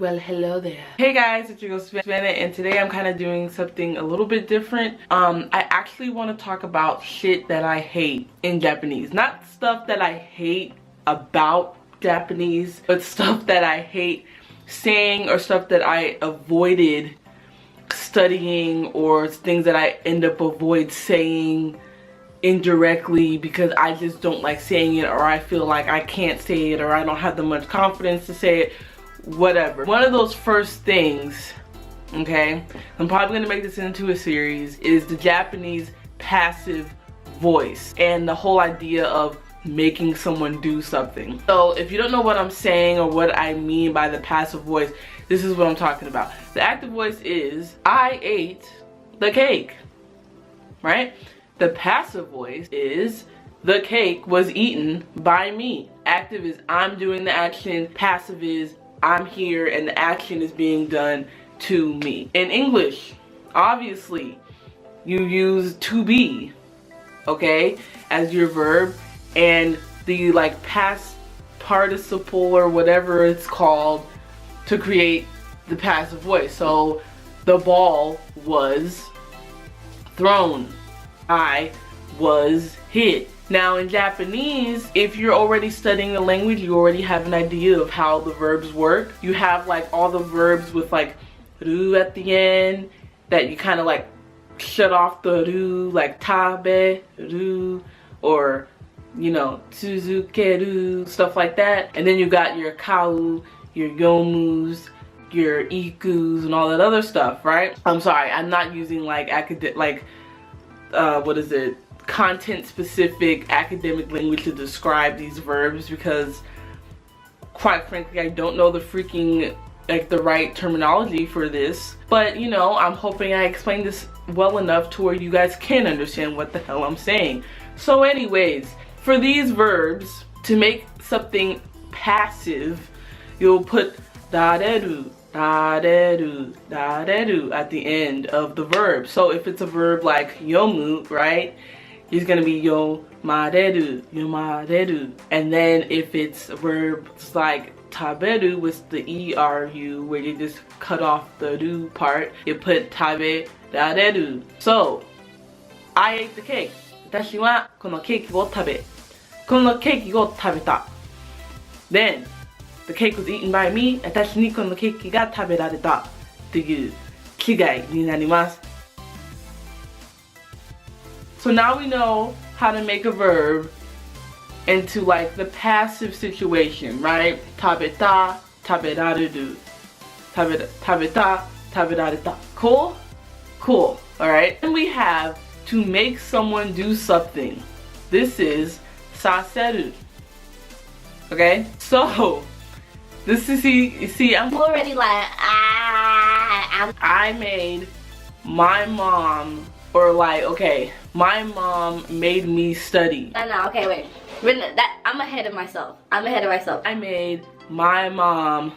Well, hello there. Hey guys, it's your girl Savannah, and today I'm kind of doing something a little bit different. I actually want to talk about shit that I hate in Japanese. Not stuff that I hate about Japanese, but stuff that I hate saying or stuff that I avoided studying, or things that I end up avoid saying indirectly because I just don't like saying it, or I feel like I can't say it, or I don't have the much confidence to say it, whatever. One of those first things, okay, I'm probably gonna make this into a series, is the Japanese passive voice and the whole idea of making someone do something. So if you don't know what I'm saying or what I mean by the passive voice, this is what I'm talking about. The active voice is I ate the cake, right? The passive voice is the cake was eaten by me. Active is I'm doing the action, passive is I'm here and the action is being done to me. In English, obviously, you use to be, okay, as your verb, and the like past participle or whatever it's called to create the passive voice. So the ball was thrown. I was hit. Now in Japanese, if you're already studying the language, you already have an idea of how the verbs work. You have like all the verbs with like ru at the end that you kind of like shut off the ru, like tabe, ru, or you know, tsuzukeru, stuff like that. And then you got your kau, your yomus, your ikus, and all that other stuff, right? I'm sorry, I'm not using like what is it? Content specific academic language to describe these verbs, because quite frankly I don't know the freaking like the right terminology for this, but you know, I'm hoping I explained this well enough to where you guys can understand what the hell I'm saying. So anyways, for these verbs, to make something passive, you'll put dareru, dareru, dareru at the end of the verb. So if it's a verb like yomu, right, it's gonna be yomareru, yomareru. And then if it's verbs like taberu with the eru, where you just cut off the ru part, you put tabe rareru. So I ate the cake. 私はこのケーキを食べた. Then the cake was eaten by me. 私にこのケーキが食べられたっていう違いになります. So now we know how to make a verb into like the passive situation, right? 食べた、食べられる、食べた、食べられた. Cool? Cool. Alright? And we have to make someone do something. This is saseru. Okay? So, this is, you see, I'm already like, I made my mom, or like, okay, my mom made me study. No, okay, wait. I'm ahead of myself. I made my mom,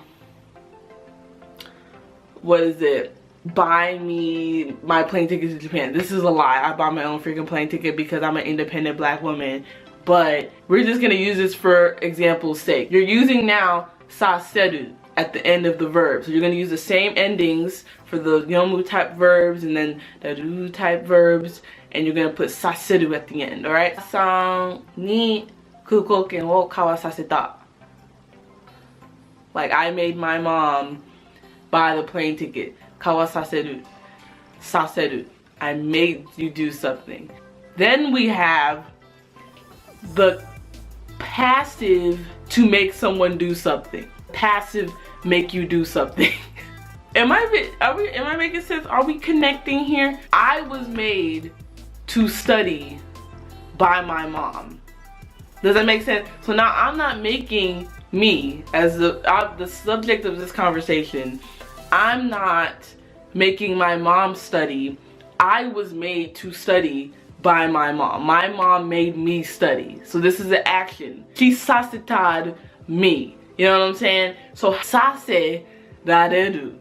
what is it? Buy me my plane ticket to Japan. This is a lie. I bought my own freaking plane ticket because I'm an independent black woman. But we're just gonna use this for example's sake. You're using now saseru at the end of the verb. So you're gonna use the same endings for the yomu type verbs and then the ru type verbs, and you're gonna put saseru at the end, alright? San ni kukoken wo kawasaseta. Like, I made my mom buy the plane ticket. Kawasaseru. Saseru. I made you do something. Then we have the passive to make someone do something. Passive make you do something. Am I making sense? Are we connecting here? I was made to study by my mom. Does that make sense? So now I'm not making me as the subject of this conversation. I'm not making my mom study. I was made to study by my mom. My mom made me study. So this is an action. She sasetad me. You know what I'm saying? So sase rareru.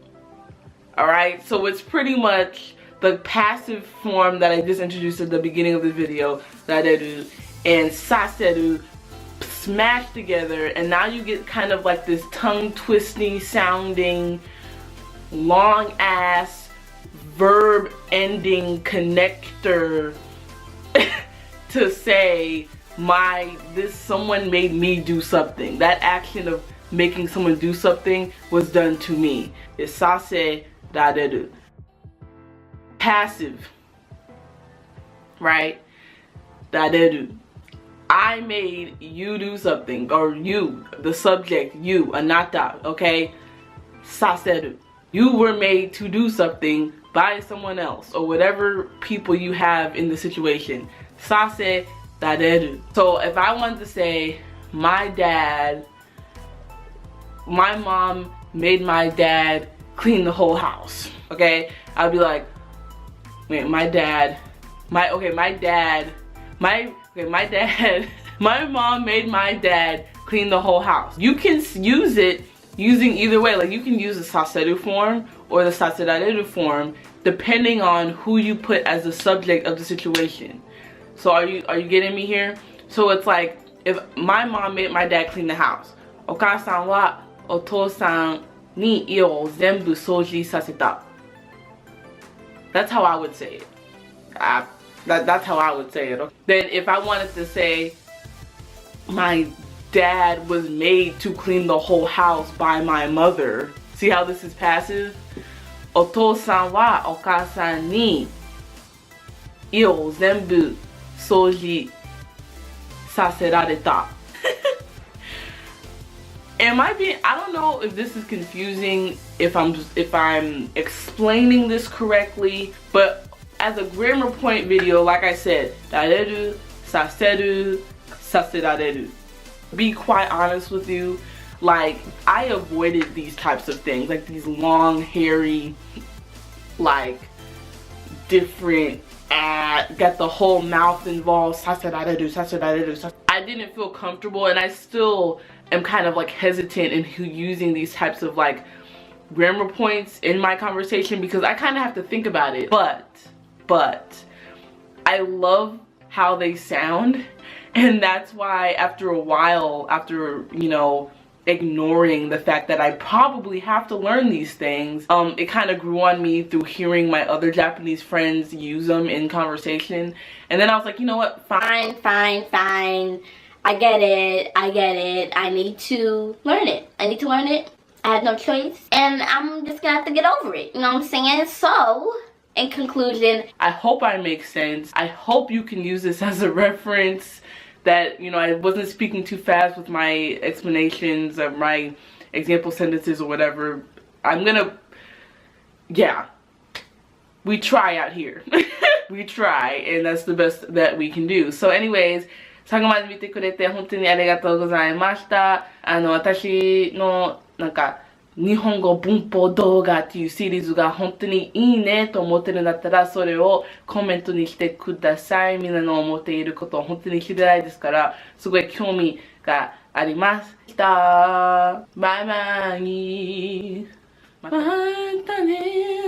Alright? So it's pretty much the passive form that I just introduced at the beginning of this video. Rareru. And saseru smashed together, and now you get kind of like this tongue twisting sounding long ass verb ending connector to say someone made me do something. That action of making someone do something was done to me. It's sase rareru. Passive, right? Rareru. I made you do something, or you, the subject, you, anata, okay? Saseru. You were made to do something by someone else, or whatever people you have in the situation. Sase rareru. So if I wanted to say, my mom made my dad clean the whole house, okay? I'd be like, wait, my mom made my dad clean the whole house. You can use it using either way. Like, you can use the saseru form or the saserareru form depending on who you put as the subject of the situation. So are you getting me here? So it's like, if my mom made my dad clean the house, okasan wa otosan ni io o zenbu soji saseta. That's how I would say it. That's how I would say it. Then if I wanted to say, my dad was made to clean the whole house by my mother. See how this is passive? Otosan wa okasan ni io o zenbu soji saserareta. I don't know if this is confusing, if I'm explaining this correctly, but as a grammar point video, like I said, rareru, saseru, saserareru. Be quite honest with you, like, I avoided these types of things, like these long, hairy, like, different, got the whole mouth involved, saserareru, saserareru. I didn't feel comfortable, and I still am kind of like hesitant in using these types of like grammar points in my conversation, because I kind of have to think about it. But I love how they sound, and that's why after a while, after, you know, ignoring the fact that I probably have to learn these things, it kind of grew on me through hearing my other Japanese friends use them in conversation. And then I was like, you know what, fine. I get it. I need to learn it. I had no choice, and I'm just gonna have to get over it. You know what I'm saying? So, in conclusion, I hope I make sense. I hope you can use this as a reference, that, you know, I wasn't speaking too fast with my explanations of my example sentences or whatever. Yeah, we try out here. We try, and that's the best that we can do. So anyways, 最後まで見てくれて本当にありがとうございました。私のなんか日本語文法動画っていうシリーズが本当にいいねと思ってるんだったら、それをコメントにしてください。みんなの思っていることを本当に知りたいですから、すごい興味があります。バイバイ。またね。